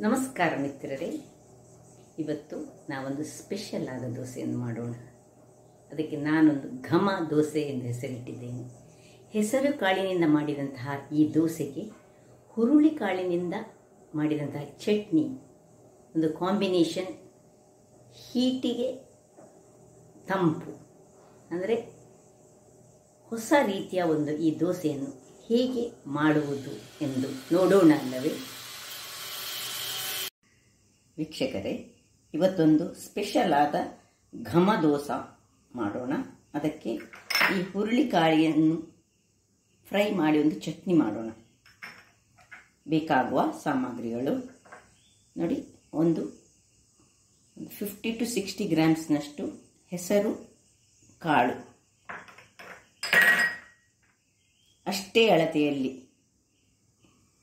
ನಮಸ್ಕಾರ ಮಿತ್ರರೇ, ಇವತ್ತು ನಾವೊಂದು ಸ್ಪೆಷಲ್ ಆದ ದೋಸೆಯನ್ನು ಮಾಡೋಣ. ಅದಕ್ಕೆ ನಾನೊಂದು ಘಮ ದೋಸೆ ಎಂದು ಹೆಸರಿಟ್ಟಿದ್ದೇನೆ. ಹೆಸರು ಕಾಳಿನಿಂದ ಮಾಡಿದಂತಹ ಈ ದೋಸೆಗೆ ಹುರುಳಿ ಕಾಳಿನಿಂದ ಮಾಡಿದಂತಹ ಚಟ್ನಿ ಒಂದು ಕಾಂಬಿನೇಷನ್. ಹೀಟಿಗೆ ತಂಪು ಅಂದರೆ ಹೊಸ ರೀತಿಯ ಒಂದು ಈ ದೋಸೆಯನ್ನು ಹೇಗೆ ಮಾಡುವುದು ಎಂದು ನೋಡೋಣ ಅಲ್ಲವೇ ವೀಕ್ಷಕರೇ? ಇವತ್ತೊಂದು ಸ್ಪೆಷಲ್ ಆದ ಘಮ ದೋಸೆ ಮಾಡೋಣ. ಅದಕ್ಕೆ ಈ ಹುರುಳಿಕಾಳಿಯನ್ನು ಫ್ರೈ ಮಾಡಿ ಒಂದು ಚಟ್ನಿ ಮಾಡೋಣ. ಬೇಕಾಗುವ ಸಾಮಗ್ರಿಗಳು ನೋಡಿ, ಒಂದು 50 to 60 ಗ್ರಾಮ್ಸ್ನಷ್ಟು ಹೆಸರು ಕಾಳು, ಅಷ್ಟೇ ಅಳತೆಯಲ್ಲಿ.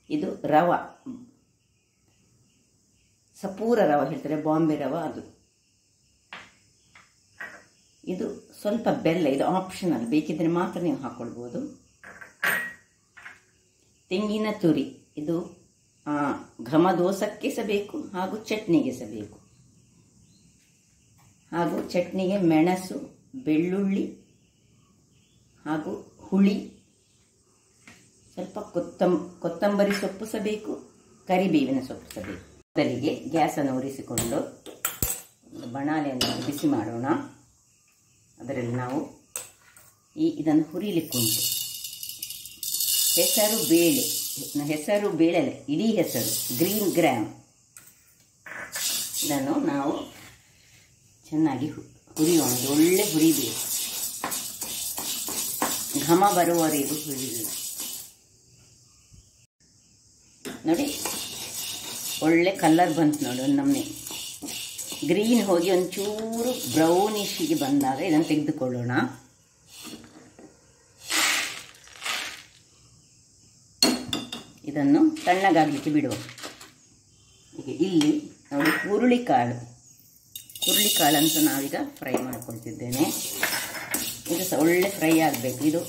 ಇದು ರವೆ, ಸಪೂರ ರವೆ ಹೇಳ್ತಾರೆ, ಬಾಂಬೆ ರವೆ ಅದು. ಇದು ಸ್ವಲ್ಪ ಬೆಲ್ಲ, ಇದು ಆಪ್ಷನಲ್, ಬೇಕಿದ್ರೆ ಮಾತ್ರ ನೀವು ಹಾಕೊಳ್ಬೋದು. ತೆಂಗಿನ ತುರಿ, ಇದು ಘಮ ದೋಸಕ್ಕೆ ಸಹ ಬೇಕು ಹಾಗೂ ಚಟ್ನಿಗೆ ಸಹ ಬೇಕು. ಹಾಗೂ ಚಟ್ನಿಗೆ ಮೆಣಸು, ಬೆಳ್ಳುಳ್ಳಿ ಹಾಗೂ ಹುಳಿ, ಸ್ವಲ್ಪ ಕೊತ್ತಂಬರಿ ಸೊಪ್ಪು ಸಹ ಬೇಕು, ಕರಿಬೇವಿನ ಸೊಪ್ಪು ಸಹ ಬೇಕು. ಮೊದಲಿಗೆ ಗ್ಯಾಸನ್ನು ಉರಿಸಿಕೊಂಡು ಒಂದು ಬಾಣಲೆಯನ್ನು ಬಿಸಿ ಮಾಡೋಣ. ಅದರಲ್ಲಿ ನಾವು ಇದನ್ನು ಹುರಿಲಿಕ್ಕುಂಟು. ಹೆಸರು ಬೇಳೆ ಅಲ್ಲ, ಇಡೀ ಹೆಸರು, ಗ್ರೀನ್ ಗ್ರಾಮ್. ಇದನ್ನು ನಾವು ಚೆನ್ನಾಗಿ ಹುರಿಯೋಣ. ಒಳ್ಳೆ ಹುರಿಬೇಕು, ಘಮ ಬರುವವರೆಗೂ ಹುರಿಬೇಕು. ನೋಡಿ, ಒಳ್ಳೆ ಕಲರ್ ಬಂತು ನೋಡಿ. ಒಂದು ನಮ್ಮನೆ ಗ್ರೀನ್ ಹೋಗಿ ಒಂಚೂರು ಬ್ರೌನಿಶಿಗೆ ಬಂದಾಗ ಇದನ್ನು ತೆಗೆದುಕೊಳ್ಳೋಣ. ಇದನ್ನು ತಣ್ಣಗಾಗಲಿಕ್ಕೆ ಬಿಡುವ. ಈಗ ಇಲ್ಲಿ ನೋಡಿ, ಹುರುಳಿಕಾಳಂತೂ ನಾವೀಗ ಫ್ರೈ ಮಾಡ್ಕೊಳ್ತಿದ್ದೇನೆ. ಇದು ಸಹ ಒಳ್ಳೆ ಫ್ರೈ ಆಗಬೇಕು. ಇದು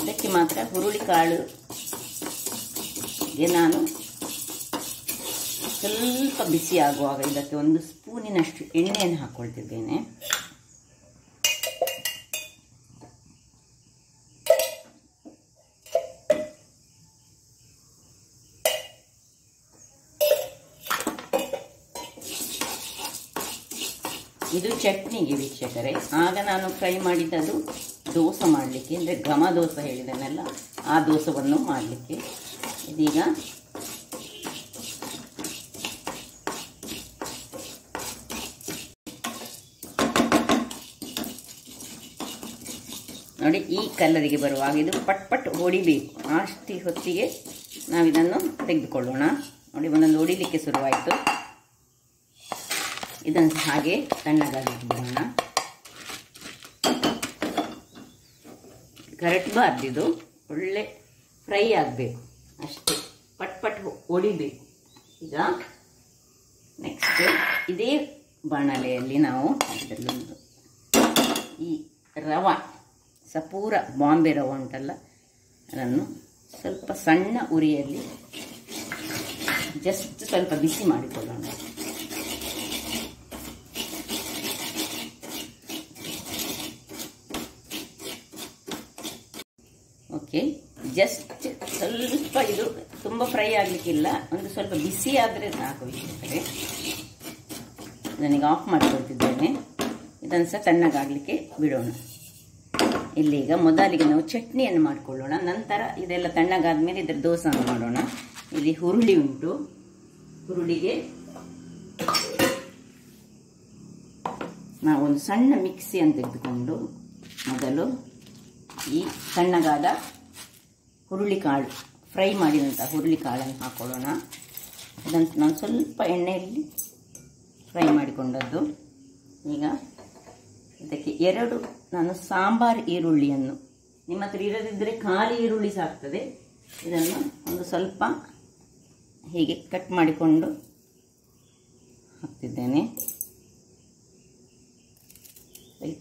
ಇದಕ್ಕೆ ಮಾತ್ರ ಹುರುಳಿಕಾಳುಗೆ ನಾನು ಸ್ವಲ್ಪ ಬಿಸಿ ಆಗುವಾಗ ಇದಕ್ಕೆ 1 ಸ್ಪೂನಿನಷ್ಟು ಎಣ್ಣೆಯನ್ನು ಹಾಕ್ಕೊಳ್ತಿದ್ದೇನೆ. ಇದು ಚಟ್ನಿಗೆ ವೀಕ್ಷಕರೇ. ಆಗ ನಾನು ಫ್ರೈ ಮಾಡಿದ್ದದು ದೋಸೆ ಮಾಡಲಿಕ್ಕೆ, ಅಂದರೆ ಘಮ ದೋಸೆ ಹೇಳಿದನೆಲ್ಲ ಆ ದೋಸೆಯನ್ನು ಮಾಡಲಿಕ್ಕೆ. ಇದೀಗ ನೋಡಿ, ಈ ಕಲರಿಗೆ ಬರುವಾಗ ಇದು ಪಟ್ ಹೊಡಿಬೇಕು. ಅಷ್ಟು ಹೊತ್ತಿಗೆ ನಾವಿದನ್ನು ತೆಗೆದುಕೊಳ್ಳೋಣ. ನೋಡಿ, ಒಂದೊಂದು ಹೊಡಿಲಿಕ್ಕೆ ಶುರುವಾಯಿತು. ಇದನ್ನು ಹಾಗೆ ತಣ್ಣಗಾಗಲಿಕ್ಕೆ ಬಿಡೋಣ. ಕರಟಬಾರ್ದು, ಇದು ಒಳ್ಳೆ ಫ್ರೈ ಆಗಬೇಕು ಅಷ್ಟೇ, ಪಟ್ ಹೊಡಿಬೇಕು. ಈಗ ನೆಕ್ಸ್ಟ್ ಇದೇ ಬಾಣಲೆಯಲ್ಲಿ ನಾವು ಇದರಲ್ಲೊಂದು ಈ ರವೆ, ಸಪೂರ ಬಾಂಬೆ ರವೆ ಉಂಟಲ್ಲ, ಅದನ್ನು ಸ್ವಲ್ಪ ಸಣ್ಣ ಉರಿಯಲ್ಲಿ ಜಸ್ಟ್ ಸ್ವಲ್ಪ ಬಿಸಿ ಮಾಡಿಕೊಳ್ಳೋಣ. ಓಕೆ, ಜಸ್ಟ್ ಸ್ವಲ್ಪ, ಇದು ತುಂಬ ಫ್ರೈ ಆಗಲಿಕ್ಕಿಲ್ಲ, ಒಂದು ಸ್ವಲ್ಪ ಬಿಸಿ ಆದರೆ ಸಾಕು ವೀಕ್ಷಕರೇ. ನಾನೀಗ ಆಫ್ ಮಾಡಿಕೊಳ್ತಿದ್ದೇನೆ. ಇದನ್ನು ಸಹ ತಣ್ಣಗಾಗಲಿಕ್ಕೆ ಬಿಡೋಣ. ಇಲ್ಲೀಗ ಮೊದಲಿಗೆ ನಾವು ಚಟ್ನಿಯನ್ನು ಮಾಡಿಕೊಳ್ಳೋಣ. ನಂತರ ಇದೆಲ್ಲ ತಣ್ಣಗಾದ ಮೇಲೆ ಇದರ ದೋಸೆಯನ್ನು ಮಾಡೋಣ. ಇಲ್ಲಿ ಹುರುಳಿ ಉಂಟು. ಹುರುಳಿಗೆ ನಾವೊಂದು ಸಣ್ಣ ಮಿಕ್ಸಿಯನ್ನು ತೆಗೆದುಕೊಂಡು ಮೊದಲು ಈ ಸಣ್ಣಗಾದ ಹುರುಳಿಕಾಳು, ಫ್ರೈ ಮಾಡಿದಂಥ ಹುರುಳಿಕಾಳನ್ನು ಹಾಕೊಳ್ಳೋಣ. ಅದನ್ನು ನಾನು ಸ್ವಲ್ಪ ಎಣ್ಣೆಯಲ್ಲಿ ಫ್ರೈ ಮಾಡಿಕೊಂಡದ್ದು. ಈಗ ಇದಕ್ಕೆ 2 ನಾನು ಸಾಂಬಾರು ಈರುಳ್ಳಿಯನ್ನು, ನಿಮ್ಮ ಹತ್ರ ಇರದಿದ್ದರೆ ಖಾಲಿ ಈರುಳ್ಳಿ ಸಾಕ್ತದೆ, ಇದನ್ನು ಒಂದು ಸ್ವಲ್ಪ ಹೀಗೆ ಕಟ್ ಮಾಡಿಕೊಂಡು ಹಾಕ್ತಿದ್ದೇನೆ.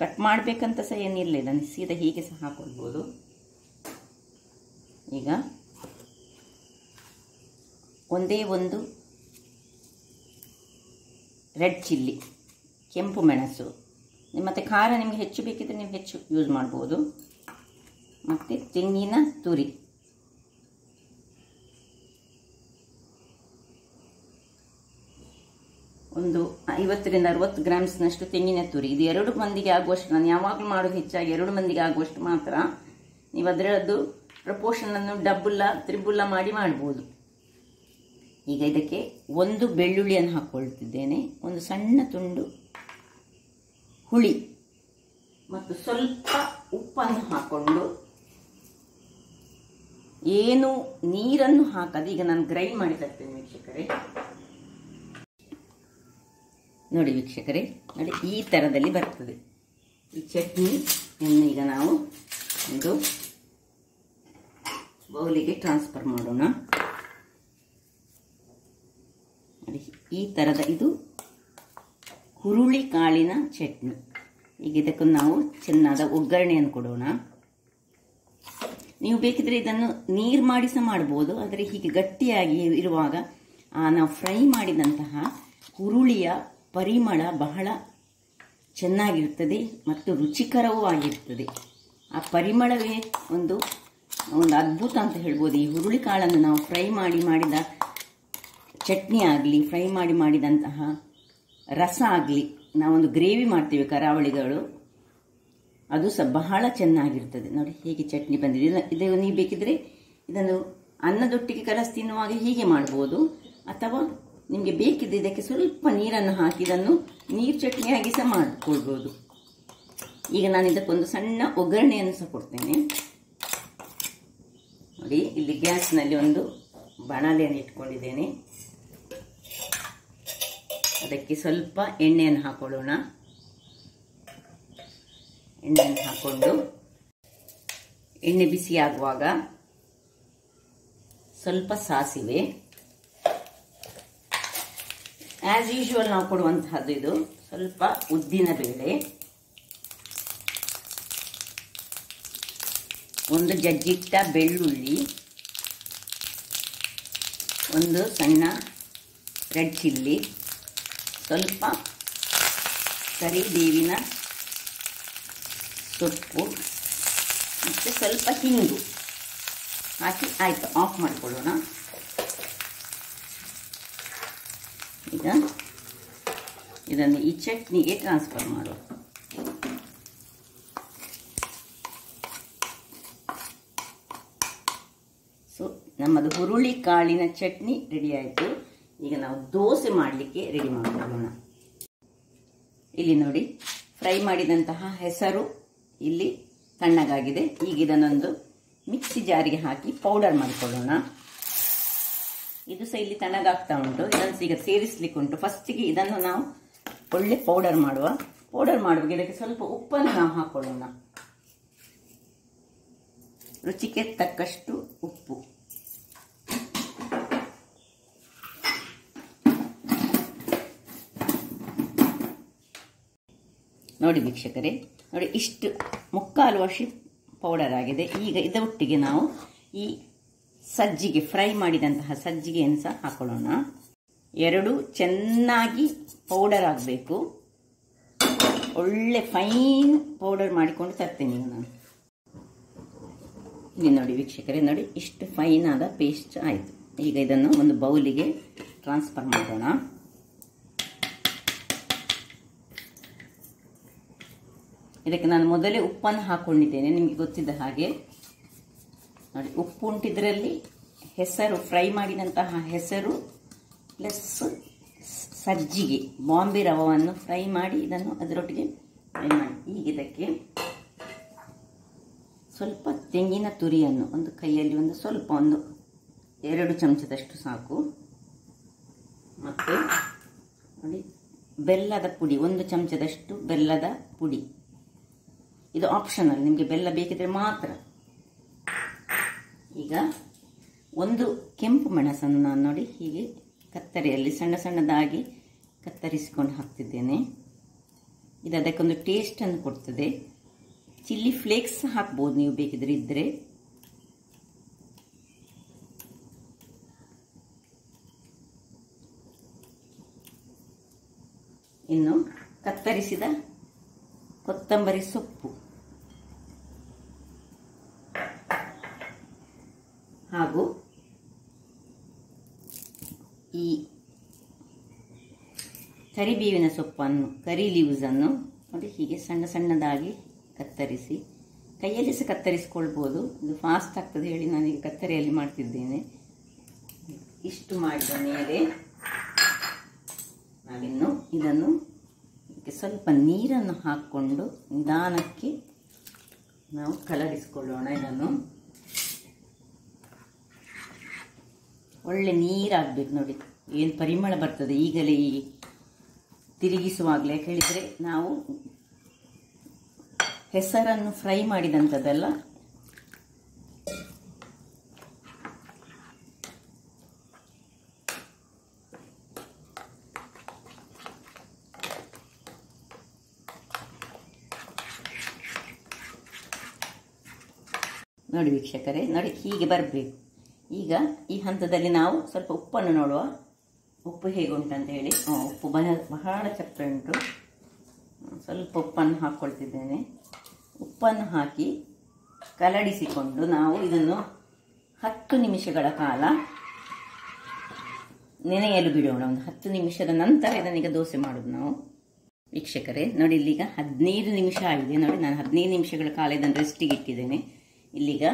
ಕಟ್ ಮಾಡಬೇಕಂತ ಸಹ ಏನಿಲ್ಲ, ಇದನ್ನು ಸೀದಾ ಹೀಗೆ ಸಹ ಹಾಕೊಳ್ಬೋದು. ಈಗ ಒಂದೇ ಒಂದು ರೆಡ್ ಚಿಲ್ಲಿ, ಕೆಂಪು ಮೆಣಸು, ಮತ್ತು ಖಾರ ನಿಮಗೆ ಹೆಚ್ಚು ಬೇಕಿದ್ದರೆ ನೀವು ಹೆಚ್ಚು ಯೂಸ್ ಮಾಡ್ಬೋದು, ಮತ್ತು ತೆಂಗಿನ ತುರಿ, ಒಂದು 50 ರಿಂದ 60 ಗ್ರಾಮ್ಸ್ನಷ್ಟು ತೆಂಗಿನ ತುರಿ. ಇದು 2 ಮಂದಿಗೆ ಆಗುವಷ್ಟು, ನಾನು ಯಾವಾಗಲೂ ಮಾಡೋದು ಹೆಚ್ಚಾಗಿ 2 ಮಂದಿಗೆ ಆಗುವಷ್ಟು ಮಾತ್ರ. ನೀವು ಅದರದ್ದು ಪ್ರಪೋರ್ಷನನ್ನು ಡಬ್ಬುಲ್ಲ ತ್ರಿಬುಲ್ಲ ಮಾಡಿ ಮಾಡ್ಬೋದು. ಈಗ ಇದಕ್ಕೆ ಒಂದು ಬೆಳ್ಳುಳ್ಳಿಯನ್ನು ಹಾಕ್ಕೊಳ್ತಿದ್ದೇನೆ, ಒಂದು ಸಣ್ಣ ತುಂಡು ಹುಳಿ ಮತ್ತು ಸ್ವಲ್ಪ ಉಪ್ಪನ್ನು ಹಾಕ್ಕೊಂಡು, ಏನು ನೀರನ್ನು ಹಾಕದೆ ಈಗ ನಾನು ಗ್ರೈಂಡ್ ಮಾಡಿ ತರ್ತೇನೆ ವೀಕ್ಷಕರೇ. ನೋಡಿ ವೀಕ್ಷಕರೇ, ನೋಡಿ ಈ ಥರದಲ್ಲಿ ಬರ್ತದೆ ಈ ಚಟ್ನಿಯನ್ನು. ಈಗ ನಾವು ಒಂದು ಬೌಲಿಗೆ ಟ್ರಾನ್ಸ್ಫರ್ ಮಾಡೋಣ. ನೋಡಿ ಈ ಥರದ ಇದು ಹುರುಳಿ ಕಾಳಿನ ಚಟ್ನಿ. ಈಗ ಇದಕ್ಕೊಂದು ನಾವು ಚೆನ್ನಾದ ಒಗ್ಗರಣೆಯನ್ನು ಕೊಡೋಣ. ನೀವು ಬೇಕಿದ್ರೆ ಇದನ್ನು ನೀರು ಮಾಡಿ ಸಹ ಮಾಡ್ಬೋದು, ಆದರೆ ಹೀಗೆ ಗಟ್ಟಿಯಾಗಿ ಇರುವಾಗ ನಾವು ಫ್ರೈ ಮಾಡಿದಂತಹ ಹುರುಳಿಯ ಪರಿಮಳ ಬಹಳ ಚೆನ್ನಾಗಿರ್ತದೆ ಮತ್ತು ರುಚಿಕರವೂ ಆಗಿರ್ತದೆ. ಆ ಪರಿಮಳವೇ ಒಂದು ಅದ್ಭುತ ಅಂತ ಹೇಳ್ಬೋದು. ಈ ಹುರುಳಿ ಕಾಳನ್ನು ನಾವು ಫ್ರೈ ಮಾಡಿದ ಚಟ್ನಿ ಆಗಲಿ, ಫ್ರೈ ಮಾಡಿದಂತಹ ರಸ ಆಗಲಿ, ನಾವೊಂದು ಗ್ರೇವಿ ಮಾಡ್ತೀವಿ ಕರಾವಳಿಗಳು, ಅದು ಸಹ ಬಹಳ ಚೆನ್ನಾಗಿರ್ತದೆ. ನೋಡಿ ಹೇಗೆ ಚಟ್ನಿ ಬಂದಿದೆ. ಇದು ನೀವು ಬೇಕಿದ್ರೆ ಇದನ್ನು ಅನ್ನದೊಟ್ಟಿಗೆ ಕಲಸಿ ತಿನ್ನುವಾಗ ಹೀಗೆ ಮಾಡ್ಬೋದು, ಅಥವಾ ನಿಮಗೆ ಬೇಕಿದ್ರೆ ಇದಕ್ಕೆ ಸ್ವಲ್ಪ ನೀರನ್ನು ಹಾಕಿ ಇದನ್ನು ನೀರು ಚಟ್ನಿಯಾಗಿ ಸಹ ಮಾಡಿಕೊಳ್ಬೋದು. ಈಗ ನಾನು ಇದಕ್ಕೊಂದು ಸಣ್ಣ ಒಗ್ಗರಣೆಯನ್ನು ಸಹ ಕೊಡ್ತೇನೆ. ನೋಡಿ ಇಲ್ಲಿ ಗ್ಯಾಸ್ನಲ್ಲಿ ಒಂದು ಬಾಣಲೆಯನ್ನು ಇಟ್ಕೊಂಡಿದ್ದೇನೆ. ಅದಕ್ಕೆ ಸ್ವಲ್ಪ ಎಣ್ಣೆಯನ್ನು ಹಾಕೊಳ್ಳೋಣ. ಎಣ್ಣೆಯನ್ನು ಹಾಕ್ಕೊಂಡು ಎಣ್ಣೆ ಬಿಸಿಯಾಗುವಾಗ ಸ್ವಲ್ಪ ಸಾಸಿವೆ, ಆಸ್ ಯೂಶುವಲ್ ನಾವು ಕೊಡುವಂತಹದ್ದು ಇದು, ಸ್ವಲ್ಪ ಉದ್ದಿನ ಬೇಳೆ, ಒಂದು ಜಜ್ಜಿಟ್ಟ ಬೆಳ್ಳುಳ್ಳಿ, ಒಂದು ಸಣ್ಣ ರೆಡ್ ಚಿಲ್ಲಿ, ಸ್ವಲ್ಪ ಕರಿಬೇವಿನ ಸೊಪ್ಪು ಮತ್ತು ಸ್ವಲ್ಪ ಹಿಂಗು ಹಾಕಿ ಆಯಿತು, ಆಫ್ ಮಾಡಿಕೊಳ್ಳೋಣ. ಈಗ ಇದನ್ನು ಈ ಚಟ್ನಿಗೆ ಟ್ರಾನ್ಸ್ಫರ್ ಮಾಡೋಣ. ಸೊ ನಮ್ಮದು ಹುರುಳಿ ಕಾಳಿನ ಚಟ್ನಿ ರೆಡಿ ಆಯಿತು. ಈಗ ನಾವು ದೋಸೆ ಮಾಡಲಿಕ್ಕೆ ರೆಡಿ ಮಾಡಿಕೊಳ್ಳೋಣ. ಇಲ್ಲಿ ನೋಡಿ ಫ್ರೈ ಮಾಡಿದಂತಹ ಹೆಸರು ಇಲ್ಲಿ ತಣ್ಣಗಾಗಿದೆ. ಈಗ ಇದನ್ನೊಂದು ಮಿಕ್ಸಿ ಜಾರಿಗೆ ಹಾಕಿ ಪೌಡರ್ ಮಾಡಿಕೊಳ್ಳೋಣ. ಇದು ಸಹ ಇಲ್ಲಿ ತಣ್ಣಗಾಗ್ತಾ ಉಂಟು. ಇದನ್ನು ಈಗ ಸೇರಿಸ್ಲಿಕ್ಕೆ ಉಂಟು. ಫಸ್ಟಿಗೆ ಇದನ್ನು ನಾವು ಒಳ್ಳೆ ಪೌಡರ್ ಮಾಡುವಾಗ ಇದಕ್ಕೆ ಸ್ವಲ್ಪ ಉಪ್ಪನ್ನು ನಾವು ಹಾಕೊಳ್ಳೋಣ. ರುಚಿಗೆ ತಕ್ಕಷ್ಟು ಉಪ್ಪು, ನೋಡಿ ವೀಕ್ಷಕರೇ, ನೋಡಿ ಇಷ್ಟು ಮುಕ್ಕಾಲು ವಾಸಿ ಪೌಡರ್ ಆಗಿದೆ. ಈಗ ಇದರೊಟ್ಟಿಗೆ ನಾವು ಈ ಸಜ್ಜಿಗೆ, ಫ್ರೈ ಮಾಡಿದಂತಹ ಸಜ್ಜಿಗೆಯನ್ನು ಸಹ ಹಾಕೊಳ್ಳೋಣ. ಎರಡು ಚೆನ್ನಾಗಿ ಪೌಡರ್ ಆಗಬೇಕು. ಒಳ್ಳೆ ಫೈನ್ ಪೌಡರ್ ಮಾಡಿಕೊಂಡು ತರ್ತೇನೆ ಈಗ ನಾನು. ಇಲ್ಲಿ ನೋಡಿ ವೀಕ್ಷಕರೇ, ನೋಡಿ ಇಷ್ಟು ಫೈನ್ ಆದ ಪೇಸ್ಟ್ ಆಯಿತು. ಈಗ ಇದನ್ನು ಒಂದು ಬೌಲಿಗೆ ಟ್ರಾನ್ಸ್ಫರ್ ಮಾಡೋಣ. ಇದಕ್ಕೆ ನಾನು ಮೊದಲೇ ಉಪ್ಪನ್ನು ಹಾಕೊಂಡಿದ್ದೇನೆ, ನಿಮಗೆ ಗೊತ್ತಿದ್ದ ಹಾಗೆ. ನೋಡಿ ಉಪ್ಪು ಉಂಟಿದ್ರಲ್ಲಿ ಹೆಸರು, ಫ್ರೈ ಮಾಡಿದಂತಹ ಹೆಸರು ಪ್ಲಸ್ ಸಜ್ಜಿಗೆ, ಬಾಂಬೆ ರವವನ್ನು ಫ್ರೈ ಮಾಡಿ ಇದನ್ನು ಅದರೊಟ್ಟಿಗೆ ಫ್ರೈ ಮಾಡಿ. ಈಗ ಇದಕ್ಕೆ ಸ್ವಲ್ಪ ತೆಂಗಿನ ತುರಿಯನ್ನು ಒಂದು ಕೈಯಲ್ಲಿ ಒಂದು ಸ್ವಲ್ಪ, ಒಂದು 2 ಚಮಚದಷ್ಟು ಸಾಕು. ಮತ್ತು ನೋಡಿ ಬೆಲ್ಲದ ಪುಡಿ, 1 ಚಮಚದಷ್ಟು ಬೆಲ್ಲದ ಪುಡಿ. ಇದು ಆಪ್ಷನಲ್, ನಿಮಗೆ ಬೆಲ್ಲ ಬೇಕಿದ್ರೆ ಮಾತ್ರ. ಈಗ ಒಂದು ಕೆಂಪು ಮೆಣಸನ್ನು ನಾನು ನೋಡಿ ಹೀಗೆ ಕತ್ತರಿಯಲ್ಲಿ ಸಣ್ಣ ಸಣ್ಣದಾಗಿ ಕತ್ತರಿಸಿಕೊಂಡು ಹಾಕ್ತಿದ್ದೇನೆ. ಇದು ಅದಕ್ಕೊಂದು ಟೇಸ್ಟನ್ನು ಕೊಡ್ತದೆ. ಚಿಲ್ಲಿ ಫ್ಲೇಕ್ಸ್ ಹಾಕ್ಬೋದು ನೀವು ಬೇಕಿದ್ರೆ ಇದ್ದರೆ. ಇನ್ನು ಕತ್ತರಿಸಿದ ಕೊತ್ತಂಬರಿ ಸೊಪ್ಪು ಹಾಗೂ ಈ ಕರಿಬೇವಿನ ಸೊಪ್ಪನ್ನು, ಕರಿ ಲೀವ್ಸನ್ನು ನೋಡಿ ಹೀಗೆ ಸಣ್ಣ ಸಣ್ಣದಾಗಿ ಕತ್ತರಿಸಿ, ಕೈಯಲ್ಲಿ ಸಹ ಕತ್ತರಿಸಿಕೊಳ್ಬೋದು. ಇದು ಫಾಸ್ಟ್ ಆಗ್ತದೆ ಹೇಳಿ ನಾನೀಗ ಕತ್ತರಿಯಲ್ಲಿ ಮಾಡ್ತಿದ್ದೇನೆ. ಇಷ್ಟು ಮಾಡಿದ ಮೇಲೆ ನಾವಿನ್ನು ಇದನ್ನು ಇದಕ್ಕೆ ಸ್ವಲ್ಪ ನೀರನ್ನು ಹಾಕ್ಕೊಂಡು ನಿಧಾನಕ್ಕೆ ನಾವು ಕಲರಿಸಿಕೊಳ್ಳೋಣ. ಇದನ್ನು ಒಳ್ಳೆ ನೀರಾಗಬೇಕು ನೋಡಿ, ಏನು ಪರಿಮಳ ಬರ್ತದೆ ಈಗಲೇ ಈ ತಿರುಗಿಸುವಾಗಲೇ. ಹೇಳಿದರೆ ನಾವು ಹೆಸರನ್ನು ಫ್ರೈ ಮಾಡಿದಂಥದ್ದೆಲ್ಲ ನೋಡಿ ವೀಕ್ಷಕರೇ, ನೋಡಿ ಹೀಗೆ ಬರಬೇಕು. ಈಗ ಈ ಹಂತದಲ್ಲಿ ನಾವು ಸ್ವಲ್ಪ ಉಪ್ಪನ್ನು ನೋಡುವ, ಉಪ್ಪು ಹೇಗೆ ಉಂಟಂತ ಹೇಳಿ. ಉಪ್ಪು ಬಹಳ ಚಪ್ಪೆ ಉಂಟು. ಸ್ವಲ್ಪ ಉಪ್ಪನ್ನು ಹಾಕ್ಕೊಳ್ತಿದ್ದೇನೆ. ಉಪ್ಪನ್ನು ಹಾಕಿ ಕಲಡಿಸಿಕೊಂಡು ನಾವು ಇದನ್ನು 10 ನಿಮಿಷಗಳ ಕಾಲ ನೆನೆಯಲು ಬಿಡೋಣ. ಒಂದು 10 ನಿಮಿಷದ ನಂತರ ಇದನ್ನೀಗ ದೋಸೆ ಮಾಡೋದು ನಾವು. ವೀಕ್ಷಕರೇ ನೋಡಿ, ಇಲ್ಲಿಗ 15 ನಿಮಿಷ ಆಗಿದೆ. ನೋಡಿ ನಾನು 15 ನಿಮಿಷಗಳ ಕಾಲ ಇದನ್ನು ರೆಸ್ಟಿಗೆ ಇಟ್ಟಿದ್ದೇನೆ. ಇಲ್ಲಿಗ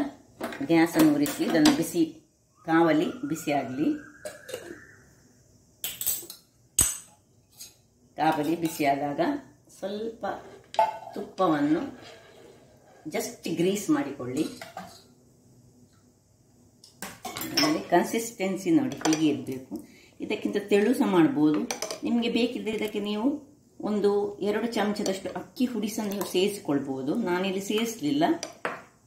ಗ್ಯಾಸನ್ನು ಉರಿಸಿ ಇದನ್ನು ಕಾವಲಿ ಬಿಸಿ ಆಗಲಿ. ಕಾವಲಿ ಬಿಸಿಯಾದಾಗ ಸ್ವಲ್ಪ ತುಪ್ಪವನ್ನು ಜಸ್ಟ್ ಗ್ರೀಸ್ ಮಾಡಿಕೊಳ್ಳಿ. ಕನ್ಸಿಸ್ಟೆನ್ಸಿ ನೋಡಿ ಹೀಗೆ ಇರಬೇಕು. ಇದಕ್ಕಿಂತ ತೆಳು ಸಹ ಮಾಡ್ಬೋದು. ನಿಮಗೆ ಬೇಕಿದ್ದರೆ ಇದಕ್ಕೆ ನೀವು 1-2 ಚಮಚದಷ್ಟು ಅಕ್ಕಿ ಹುಡಿಸನ್ನು ನೀವು ಸೇರಿಸಿಕೊಳ್ಬೋದು. ನಾನಿಲ್ಲಿ ಸೇರಿಸಲಿಲ್ಲ.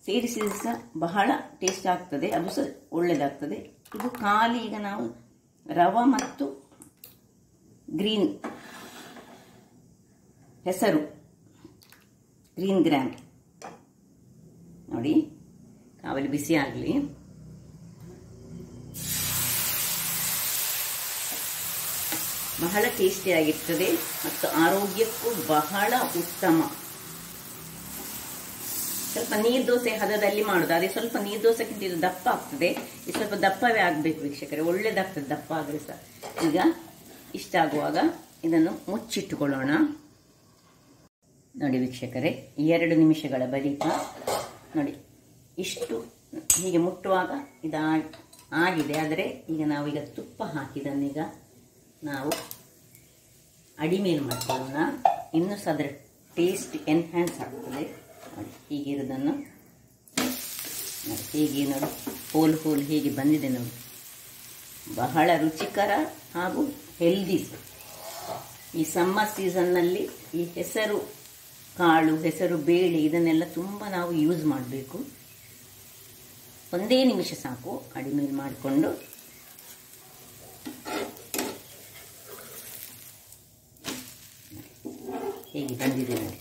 ಸೇರಿಸಿದ ಸಹ ಬಹಳ ಟೇಸ್ಟ್ ಆಗ್ತದೆ, ಅದು ಸಹ ಒಳ್ಳೆಯದಾಗ್ತದೆ. ಇದು ಖಾಲಿ ಈಗ ನಾವು ರವೆ ಮತ್ತು ಗ್ರೀನ್ ಹೆಸರು, ಗ್ರೀನ್ ಗ್ರಾಮ್ ನೋಡಿ. ಕಾವಲಿ ಬಿಸಿ ಆಗಲಿ. ಬಹಳ ಟೇಸ್ಟಿಯಾಗಿರ್ತದೆ ಮತ್ತು ಆರೋಗ್ಯಕ್ಕೂ ಬಹಳ ಉತ್ತಮ. ಸ್ವಲ್ಪ ನೀರು ದೋಸೆ ಹದದಲ್ಲಿ ಮಾಡೋದು. ಅದೇ ಸ್ವಲ್ಪ ನೀರು ದೋಸೆಗಿಂತ ಇದು ದಪ್ಪ ಆಗ್ತದೆ. ಇದು ಸ್ವಲ್ಪ ದಪ್ಪವೇ ಆಗಬೇಕು ವೀಕ್ಷಕರೇ, ಒಳ್ಳೇದಾಗ್ತದೆ ದಪ್ಪ ಆದರೆ ಸಹ. ಈಗ ಇಷ್ಟಾಗುವಾಗ ಇದನ್ನು ಮುಚ್ಚಿಟ್ಟುಕೊಳ್ಳೋಣ. ನೋಡಿ ವೀಕ್ಷಕರೇ, 2 ನಿಮಿಷಗಳ ಬಳಿಕ ನೋಡಿ ಇಷ್ಟು ಹೀಗೆ ಮುಟ್ಟುವಾಗ ಆಗಿದೆ. ಆದರೆ ಈಗ ನಾವೀಗ ತುಪ್ಪ ಹಾಕಿದನ್ನೀಗ ನಾವು ಅಡಿಮೇಲೆ ಮಾಡ್ಕೊಳ್ಳೋಣ. ಇನ್ನೂ ಸಹ ಅದರ ಟೇಸ್ಟ್ ಎನ್ಹ್ಯಾನ್ಸ್ ಆಗ್ತದೆ. ನೋಡಿ ಹೀಗಿರೋದನ್ನು ನೋಡಿ, ಹೇಗೆ ನೋಡಿ ಹೋಲ್ ಹೇಗೆ ಬಂದಿದೆ ನೋಡಿ. ಬಹಳ ರುಚಿಕರ ಹಾಗೂ ಹೆಲ್ದಿ. ಈ ಸಮ್ಮರ್ ಸೀಸನ್ನಲ್ಲಿ ಈ ಹೆಸರು ಕಾಳು, ಹೆಸರು ಬೇಳೆ ಇದನ್ನೆಲ್ಲ ತುಂಬ ನಾವು ಯೂಸ್ ಮಾಡಬೇಕು. 1 ನಿಮಿಷ ಸಾಕು. ಅಡಿಮೇಲೆ ಮಾಡಿಕೊಂಡು ಹೇಗೆ ಬಂದಿದೆ ನೋಡಿ.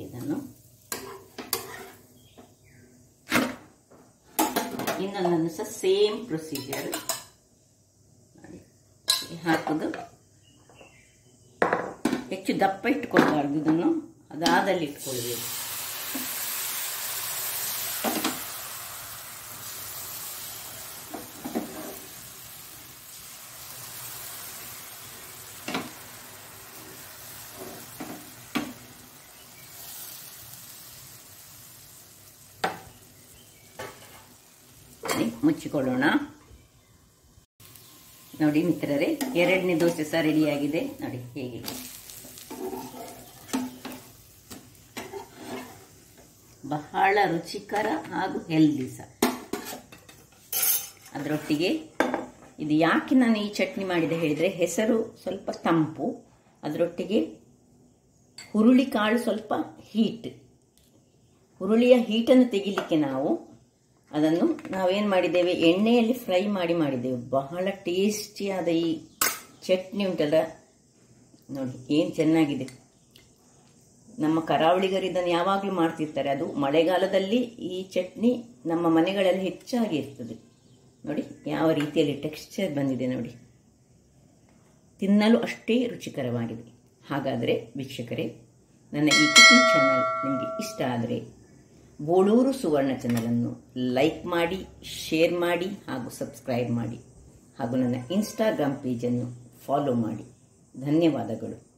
ಇದನ್ನು ಇನ್ನೊಂದನ್ನು ಸಹ ಸೇಮ್ ಪ್ರೊಸೀಜರ್ ನೋಡಿ ಹಾಕೋದು. ಹೆಚ್ಚು ದಪ್ಪ ಇಟ್ಕೊಳ್ಬಾರ್ದು, ಇದನ್ನು ಅದಾದಲ್ಲಿ ಇಟ್ಕೊಳ್ಬೇಕು. ಮುಚ್ಚಿಕೊಳ್ಳೋಣ. ನೋಡಿ ಮಿತ್ರರೇ, 2ನೇ ದೋಸೆ ಸಹ ರೆಡಿಯಾಗಿದೆ. ನೋಡಿ ಹೇಗೆ ಬಹಳ ರುಚಿಕರ ಹಾಗೂ ಹೆಲ್ದಿ ಸಹ. ಅದರೊಟ್ಟಿಗೆ ಇದು ಯಾಕೆ ನಾನು ಈ ಚಟ್ನಿ ಮಾಡಿದೆ ಹೇಳಿದರೆ, ಹೆಸರು ಸ್ವಲ್ಪ ತಂಪು, ಅದರೊಟ್ಟಿಗೆ ಹುರುಳಿ ಕಾಳು ಸ್ವಲ್ಪ ಹೀಟ್. ಹುರುಳಿಯ ಹೀಟನ್ನು ತೆಗಿಲಿಕ್ಕೆ ಅದನ್ನು ನಾವೇನು ಮಾಡಿದ್ದೇವೆ, ಎಣ್ಣೆಯಲ್ಲಿ ಫ್ರೈ ಮಾಡಿದ್ದೇವೆ. ಬಹಳ ಟೇಸ್ಟಿಯಾದ ಈ ಚಟ್ನಿ ಉಂಟಲ್ಲ ನೋಡಿ, ಏನು ಚೆನ್ನಾಗಿದೆ. ನಮ್ಮ ಕರಾವಳಿಗರು ಇದನ್ನು ಯಾವಾಗಲೂ ಮಾಡ್ತಿರ್ತಾರೆ. ಅದು ಮಳೆಗಾಲದಲ್ಲಿ ಈ ಚಟ್ನಿ ನಮ್ಮ ಮನೆಗಳಲ್ಲಿ ಹೆಚ್ಚಾಗಿ ಇರ್ತದೆ. ನೋಡಿ ಯಾವ ರೀತಿಯಲ್ಲಿ ಟೆಕ್ಸ್ಚರ್ ಬಂದಿದೆ ನೋಡಿ. ತಿನ್ನಲು ಅಷ್ಟೇ ರುಚಿಕರವಾಗಿದೆ. ಹಾಗಾದರೆ ವೀಕ್ಷಕರೇ, ನನ್ನ ಈ ಕುಕಿಂಗ್ ಚಾನಲ್ ನಿಮಗೆ ಇಷ್ಟ ಆದರೆ ಬೋಳೂರು ಸುವರ್ಣ ಚಾನಲನ್ನು ಲೈಕ್ ಮಾಡಿ, ಶೇರ್ ಮಾಡಿ ಹಾಗೂ ಸಬ್ಸ್ಕ್ರೈಬ್ ಮಾಡಿ ಹಾಗೂ ನನ್ನ ಇನ್ಸ್ಟಾಗ್ರಾಮ್ ಪೇಜನ್ನು ಫಾಲೋ ಮಾಡಿ. ಧನ್ಯವಾದಗಳು.